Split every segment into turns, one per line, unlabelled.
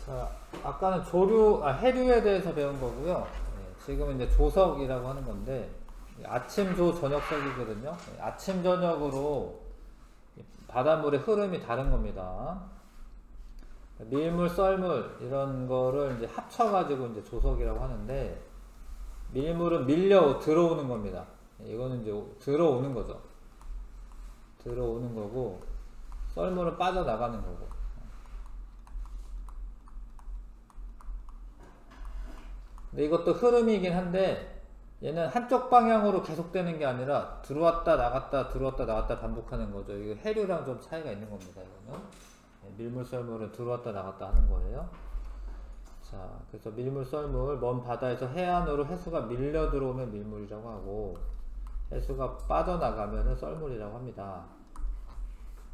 자, 아까는 해류에 대해서 배운 거고요. 지금은 이제 조석이라고 하는 건데, 아침, 조, 저녁석이거든요. 아침, 저녁으로 바닷물의 흐름이 다른 겁니다. 밀물, 썰물, 이런 거를 이제 합쳐가지고 이제 조석이라고 하는데, 밀물은 밀려 들어오는 겁니다. 이거는 이제 들어오는 거죠. 들어오는 거고, 썰물은 빠져나가는 거고. 근데 이것도 흐름이긴 한데 얘는 한쪽 방향으로 계속되는 게 아니라 들어왔다 나갔다 들어왔다 나갔다 반복하는 거죠. 이거 해류랑 좀 차이가 있는 겁니다. 이거는 밀물 썰물은 들어왔다 나갔다 하는 거예요. 자, 그래서 밀물 썰물, 먼 바다에서 해안으로 해수가 밀려 들어오면 밀물이라고 하고 해수가 빠져나가면 썰물이라고 합니다.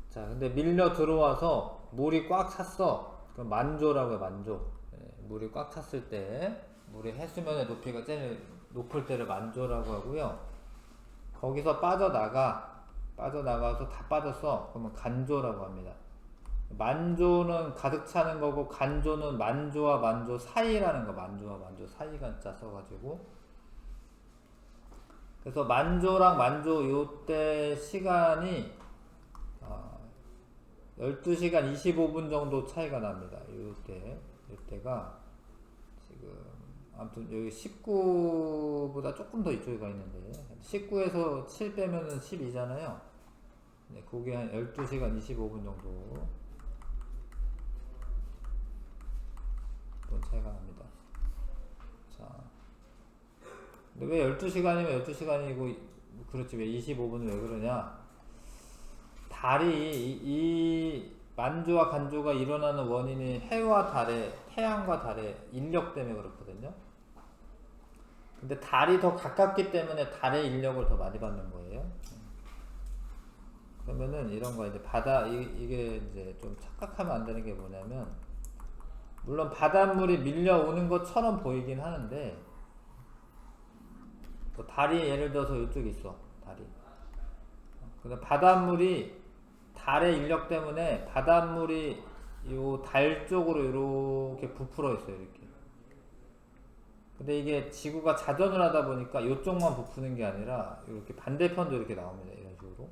자, 근데 밀려 들어와서 물이 꽉 찼어. 그럼 만조라고 해요. 만조. 물이 꽉 찼을 때 물의 해수면의 높이가 제일 높을 때를 만조라고 하고요. 거기서 빠져나가서 다 빠졌어. 그러면 간조라고 합니다. 만조는 가득 차는 거고, 간조는 만조와 만조 사이라는 거. 만조와 만조 사이 간자 써가지고. 그래서 만조랑 만조 요때 시간이 12시간 25분 정도 차이가 납니다. 요때가 지금 아무튼 여기 19보다 조금 더 이쪽에 가 있는데 19에서 7 빼면은 12잖아요. 네, 그게 한 12시간 25분 정도 돈 차이가 납니다. 자, 근데 왜 12시간이면 12시간이고 그렇지 왜 25분은 왜 그러냐? 달이 이 만조와 간조가 일어나는 원인이 해와 달의 태양과 달의 인력 때문에 그렇거든요. 근데 달이 더 가깝기 때문에 달의 인력을 더 많이 받는 거예요. 그러면은 이런 거 이제 이게 이제 좀 착각하면 안 되는 게 뭐냐면, 물론 바닷물이 밀려오는 것처럼 보이긴 하는데, 뭐 달이 예를 들어서 이쪽에 있어. 달이. 근데 바닷물이 달의 인력 때문에 바닷물이 요 달 쪽으로 이렇게 부풀어 있어요. 이렇게. 근데 이게 지구가 자전을 하다 보니까 이쪽만 부푸는 게 아니라 이렇게 반대편도 이렇게 나옵니다. 이런 식으로.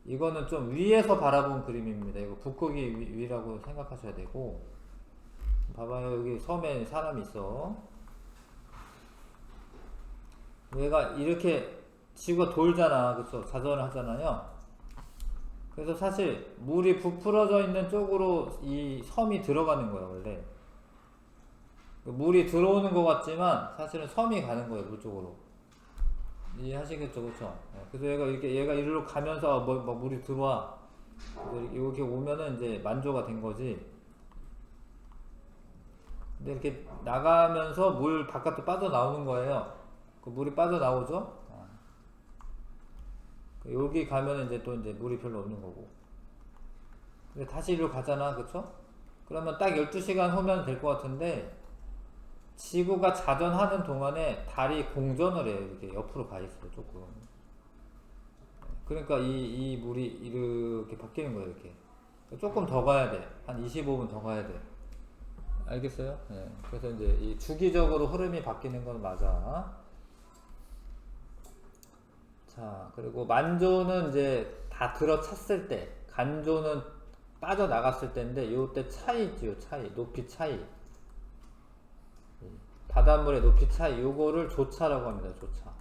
이거는 좀 위에서 바라본 그림입니다. 이거 북극이 위라고 생각하셔야 되고, 봐봐요. 여기 섬에 사람이 있어. 얘가 이렇게 지구가 돌잖아. 그쵸? 자전을 하잖아요. 그래서 사실 물이 부풀어져 있는 쪽으로 이 섬이 들어가는 거예요. 원래 물이 들어오는 것 같지만 사실은 섬이 가는 거예요. 물 쪽으로. 이해하시겠죠? 그쵸? 그래서 얘가 이리로 가면서 막 물이 들어와. 이렇게 오면은 이제 만조가 된 거지. 근데 이렇게 나가면서 물 바깥으로 빠져나오는 거예요. 그 물이 빠져나오죠? 여기 가면 이제 또 이제 물이 별로 없는 거고. 근데 다시 이리로 가잖아. 그쵸? 그러면 딱 12시간 후면 될 것 같은데, 지구가 자전하는 동안에 달이 공전을 해요. 이렇게 옆으로 가 있어요. 조금. 그러니까 이 물이 이렇게 바뀌는 거예요. 이렇게. 조금 더 가야 돼. 한 25분 더 가야 돼. 알겠어요? 네. 그래서 이제 이 주기적으로 흐름이 바뀌는 건 맞아. 자, 그리고 만조는 이제 다 들어찼을 때, 간조는 빠져나갔을 때인데, 요때 차이 있죠, 요 차이. 높이 차이. 바닷물의 높이 차이. 요거를 조차라고 합니다, 조차.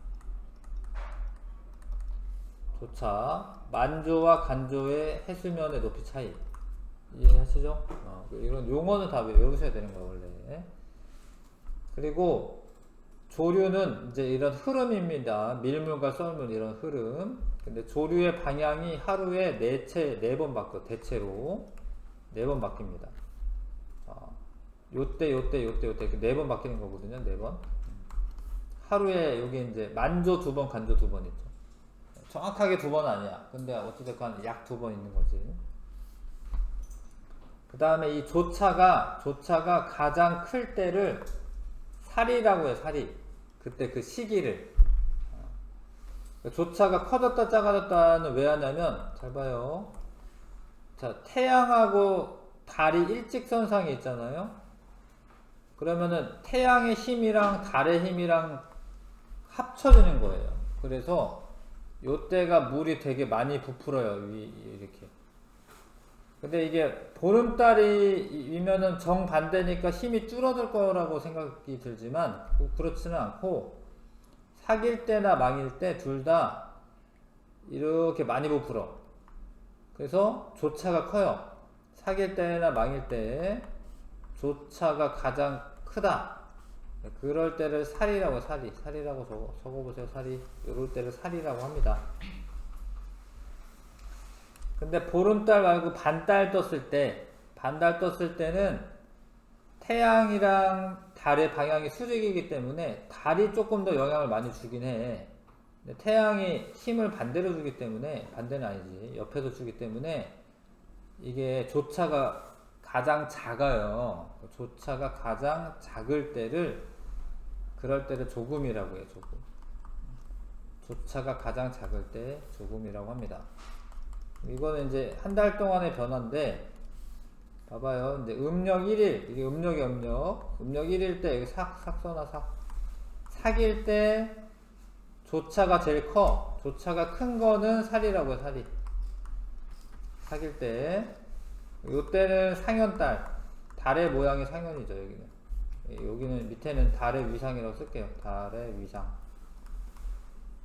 조차. 만조와 간조의 해수면의 높이 차이. 이해하시죠? 이런 용어는 다 외우셔야 되는 거예요, 원래. 그리고 조류는 이제 이런 흐름입니다. 밀물과 썰물 이런 흐름. 근데 조류의 방향이 하루에 4번 바뀌어. 대체로 4번 바뀝니다. 요때 이렇게 4번 바뀌는 거거든요. 4번. 하루에 여기 이제 만조 2번, 간조 2번 있죠. 정확하게 2번 아니야. 근데 어찌됐건 약 2번 있는 거지. 그 다음에 이 조차가 가장 클 때를 살이라고 해요. 살이. 그때 그 시기를. 조차가 커졌다 작아졌다는 왜 하냐면, 잘 봐요. 자, 태양하고 달이 일직선상에 있잖아요. 그러면은 태양의 힘이랑 달의 힘이랑 합쳐지는 거예요. 그래서 요때가 물이 되게 많이 부풀어요. 이렇게. 근데 이게 보름달이면은 정반대니까 힘이 줄어들 거라고 생각이 들지만 그렇지는 않고, 사귈 때나 망일 때 둘 다 이렇게 많이 부풀어. 그래서 조차가 커요. 사귈 때나 망일 때 조차가 가장 크다. 그럴 때를 살이라고, 살이라고 적어보세요. 살이. 이럴 때를 살이라고 합니다. 근데 보름달 말고 반달 떴을 때는 태양이랑 달의 방향이 수직이기 때문에 달이 조금 더 영향을 많이 주긴 해. 근데 태양이 힘을 반대로 주기 때문에, 반대는 아니지, 옆에서 주기 때문에 이게 조차가 가장 작아요. 조차가 가장 작을 때를, 그럴 때를 조금이라고 해요. 조금. 조차가 가장 작을 때 조금이라고 합니다. 이거는 이제 한 달 동안의 변화인데, 봐봐요. 이제 음력 1일, 이게 음력이 음력 1일 때, 여기 삭서나 삭일 때 조차가 제일 커. 조차가 큰 거는 살이라고 해, 살이. 사귈 때. 요때는 상현달. 달의 모양이 상현이죠, 여기는. 여기는 밑에는 달의 위상이라고 쓸게요. 달의 위상.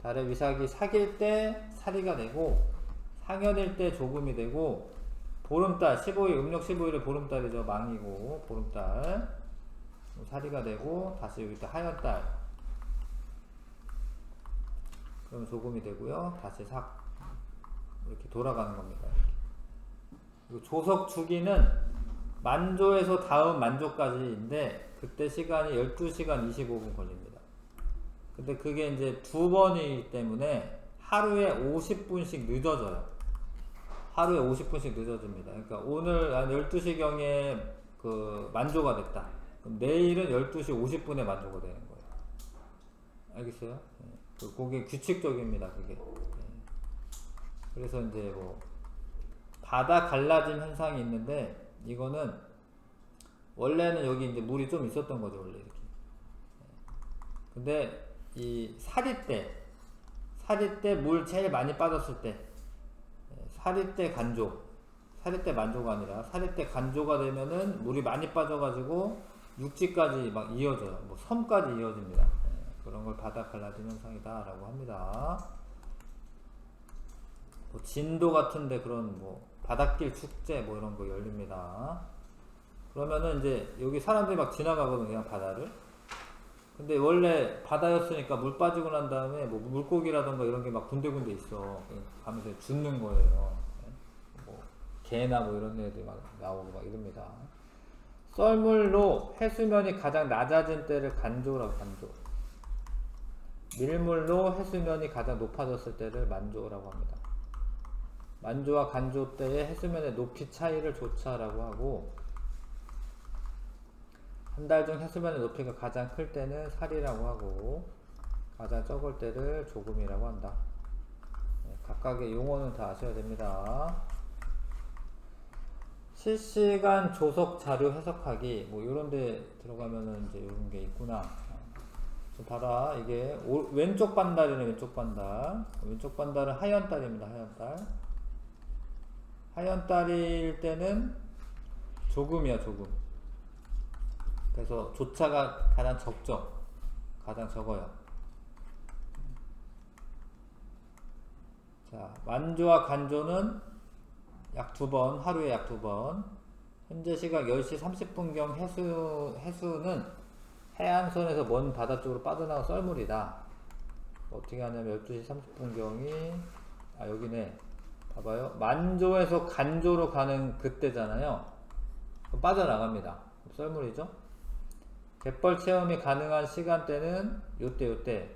달의 위상이 사귈 때 살이가 되고, 상현일 때 조금이 되고, 보름달, 15일, 음력 15일에 보름달이죠. 망이고, 보름달. 살이가 되고, 다시 여기 또 하현달. 그럼 조금이 되고요. 다시 이렇게 돌아가는 겁니다. 그리고 조석 주기는 만조에서 다음 만조까지인데, 그때 시간이 12시간 25분 걸립니다. 근데 그게 이제 두 번이기 때문에 하루에 50분씩 늦어져요. 하루에 50분씩 늦어집니다. 그러니까 오늘 한 12시경에 그 만조가 됐다. 그럼 내일은 12시 50분에 만조가 되는 거예요. 알겠어요? 그게 규칙적입니다. 그게. 그래서 이제 뭐 바다 갈라짐 현상이 있는데, 이거는 원래는 여기 이제 물이 좀 있었던 거죠, 원래 이렇게. 근데 이 사리 때 물 제일 많이 빠졌을 때, 사리 때 간조, 사리 때 만조가 아니라 사리 때 간조가 되면은 물이 많이 빠져가지고 육지까지 막 이어져요. 뭐 섬까지 이어집니다. 그런 걸 바다 갈라짐 현상이다라고 합니다. 뭐 진도 같은데 그런 뭐 바닷길 축제 뭐 이런 거 열립니다. 그러면은 이제 여기 사람들이 막 지나가거든요, 그냥 바다를. 근데 원래 바다였으니까 물 빠지고 난 다음에 뭐 물고기라던가 이런 게 막 군데군데 있어. 가면서 죽는 거예요. 뭐 개나 뭐 이런 애들 막 나오고 막 이럽니다. 썰물로 해수면이 가장 낮아진 때를 간조라고, 간조. 밀물로 해수면이 가장 높아졌을 때를 만조라고 합니다. 만조와 간조 때의 해수면의 높이 차이를 조차라고 하고, 한 달 중 해수면의 높이가 가장 클 때는 살이라고 하고, 가장 적을 때를 조금이라고 한다. 각각의 용어는 다 아셔야 됩니다. 실시간 조석 자료 해석하기, 뭐 요런 데 들어가면은 이제 요런 게 있구나. 좀 봐라. 이게 왼쪽 반달이네, 왼쪽 반달. 왼쪽 반달은 하현달입니다, 하현달. 하현달일 때는 조금이야, 조금. 그래서 조차가 가장 적죠. 가장 적어요. 자, 만조와 간조는 약 2번, 하루에 약 2번. 현재 시각 10시 30분경 해수는 해안선에서 먼 바다 쪽으로 빠져나온 썰물이다. 어떻게 하냐면 12시 30분경이, 여기네. 봐봐요. 만조에서 간조로 가는 그때잖아요. 빠져나갑니다. 썰물이죠. 갯벌 체험이 가능한 시간대는 요때.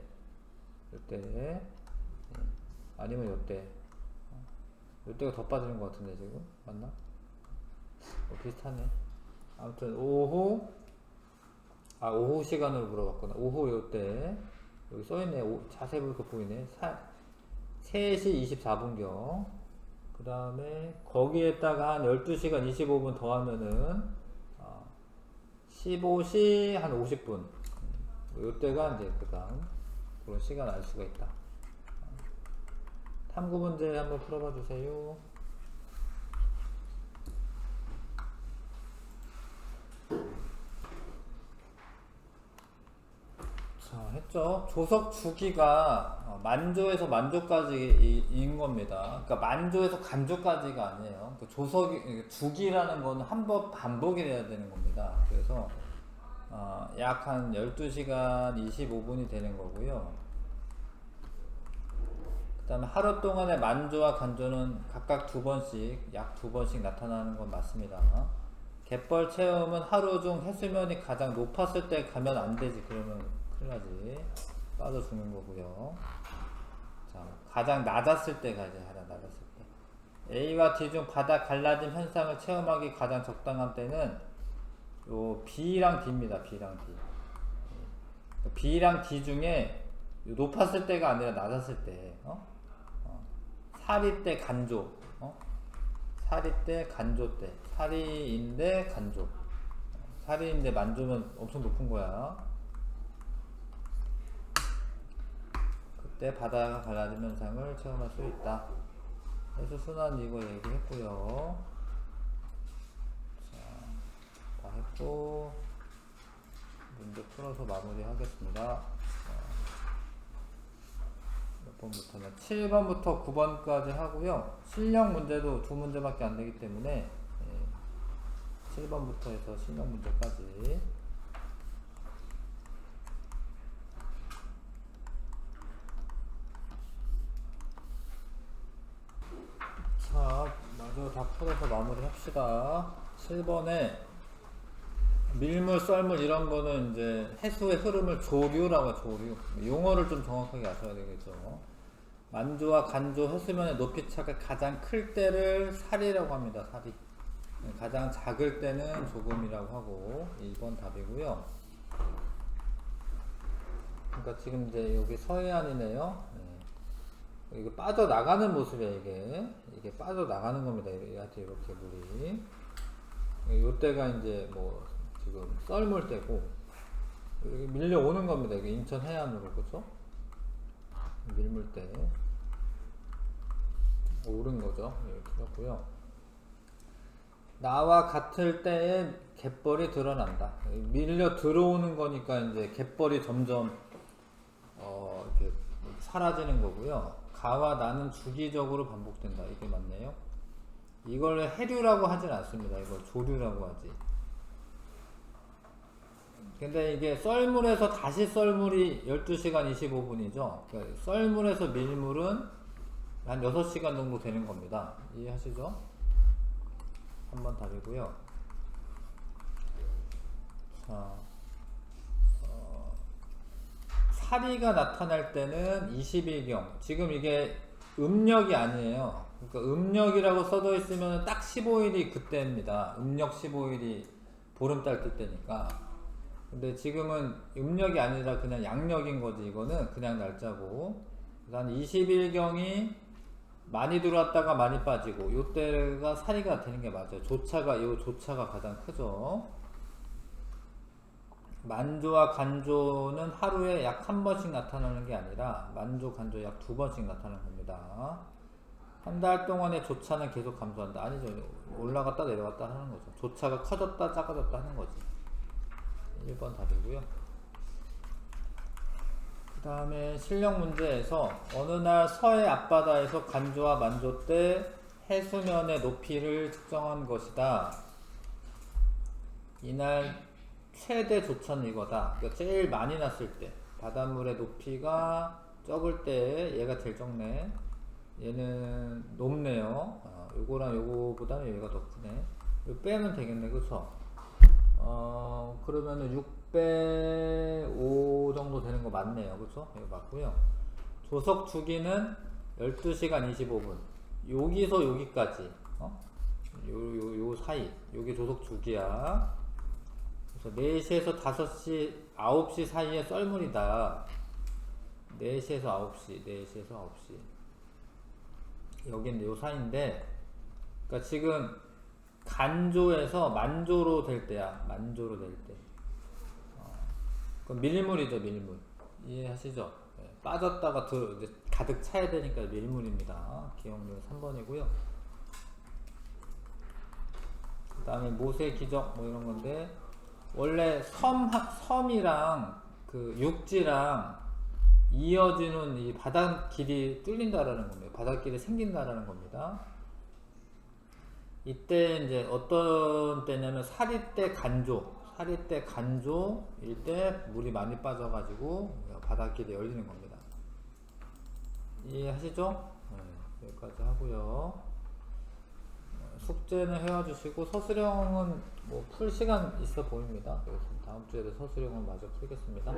아니면 요때가 더 빠지는 것 같은데, 지금? 맞나? 비슷하네. 아무튼, 오후 시간으로 물어봤구나. 오후 요때. 여기 써있네. 자세히 보니까 보이네. 3시 24분경. 그 다음에 거기에다가 한 12시간 25분 더 하면은 15시 한 50분 요때가 이제 그 다음 그런 시간 알 수가 있다. 탐구 문제 한번 풀어봐 주세요. 자, 했죠. 조석 주기가 만조에서 만조까지인 겁니다. 그러니까 만조에서 간조까지가 아니에요. 그러니까 조석이 주기라는 거는 한 번 반복이 돼야 되는 겁니다. 그래서 약 한 12시간 25분이 되는 거고요. 그 다음에 하루 동안의 만조와 간조는 각각 약 두 번씩 나타나는 건 맞습니다. 갯벌 체험은 하루 중 해수면이 가장 높았을 때 가면 안 되지. 그러면 큰일 나지. 빠져 죽는 거고요. 자, 가장 낮았을 때 가야지. 가장 낮았을 때. A와 D 중 바다 갈라짐 현상을 체험하기 가장 적당한 때는 요 B랑 D입니다. B랑 D. B랑 D 중에 높았을 때가 아니라 낮았을 때. 사리 때 간조. 사리 때 간조 때. 사리인데 간조. 사리인데 만조면 엄청 높은 거야. 그때 바다가 갈라짐 현상을 체험할 수 있다. 해수 순환 이거 얘기했고요. 자, 다 했고 문제 풀어서 마무리 하겠습니다. 몇 번부터냐? 7번부터 9번까지 하고요. 실력 문제도 두 문제밖에 안 되기 때문에 7번부터 해서 실력 문제까지. 자, 마저 다 풀어서 마무리 합시다. 7번에 밀물, 썰물 이런 거는 이제 해수의 흐름을 조류라고 조류. 용어를 좀 정확하게 아셔야 되겠죠. 만조와 간조 해수면의 높이 차가 가장 클 때를 사리라고 합니다. 사리. 가장 작을 때는 조금이라고 하고 2번 답이고요. 그러니까 지금 이제 여기 서해안이네요. 이게 빠져나가는 모습이에요. 이게 빠져나가는 겁니다. 이렇게 물이. 요때가 이제 뭐 지금 썰물 때고 여기 밀려오는 겁니다. 이게 인천 해안으로. 그죠? 밀물 때 오른 거죠. 그렇고요. 나와 같을 때에 갯벌이 드러난다. 밀려 들어오는 거니까 이제 갯벌이 점점 이렇게 사라지는 거고요. 가와 나는 주기적으로 반복된다. 이게 맞네요. 이걸 해류라고 하진 않습니다. 이걸 조류라고 하지. 근데 이게 썰물에서 다시 썰물이 12시간 25분이죠. 그러니까 썰물에서 밀물은 한 6시간 정도 되는 겁니다. 이해하시죠? 3번 답이고요. 자, 사리가 나타날 때는 20일경. 지금 이게 음력이 아니에요. 그러니까 음력이라고 써져 있으면 딱 15일이 그때입니다. 음력 15일이 보름달 뜰 때니까. 근데 지금은 음력이 아니라 그냥 양력인 거지. 이거는 그냥 날짜고. 한 20일경이 많이 들어왔다가 많이 빠지고 요때가 사리가 되는 게 맞아요. 요 조차가 가장 크죠. 만조와 간조는 하루에 약 한 번씩 나타나는 게 아니라 만조, 간조 약 2번씩 나타나는 겁니다. 한 달 동안의 조차는 계속 감소한다. 아니죠. 올라갔다 내려갔다 하는 거죠. 조차가 커졌다 작아졌다 하는 거지. 1번 답이고요. 그 다음에 실력 문제에서 어느 날 서해 앞바다에서 간조와 만조 때 해수면의 높이를 측정한 것이다. 이날 최대 조차는 이거다. 그러니까 제일 많이 났을 때 바닷물의 높이가 적을 때 얘가 제일 적네. 얘는 높네요. 요거랑 요거보다는 얘가 더 크네. 이거 빼면 되겠네. 그쵸? 그러면은 605 정도 되는 거 맞네요. 그쵸? 이거 맞고요. 조석 주기는 12시간 25분. 여기서 여기까지. 요 사이. 요게 조석 주기야. 그래서 4시에서 5시, 9시 사이에 썰물이다. 4시에서 9시, 4시에서 9시. 여기는 요 사이인데, 그러니까 지금 간조에서 만조로 될 때야. 만조로 될 때. 그럼 밀물이죠, 밀물. 이해하시죠? 네, 빠졌다가 이제 가득 차야 되니까 밀물입니다. 기억률 3번이고요. 그 다음에 모세 기적 뭐 이런 건데, 원래 섬이랑 그 육지랑 이어지는 이 바닷길이 뚫린다라는 겁니다. 바닷길이 생긴다라는 겁니다. 이때 이제 어떤 때냐면 사리때 간조일 때 물이 많이 빠져가지고 바닷길이 열리는 겁니다. 이해하시죠? 네, 여기까지 하고요. 숙제는 해와주시고 서술형은 뭐 풀 시간 있어 보입니다. 그래서 다음 주에도 서술형을 마저 풀겠습니다.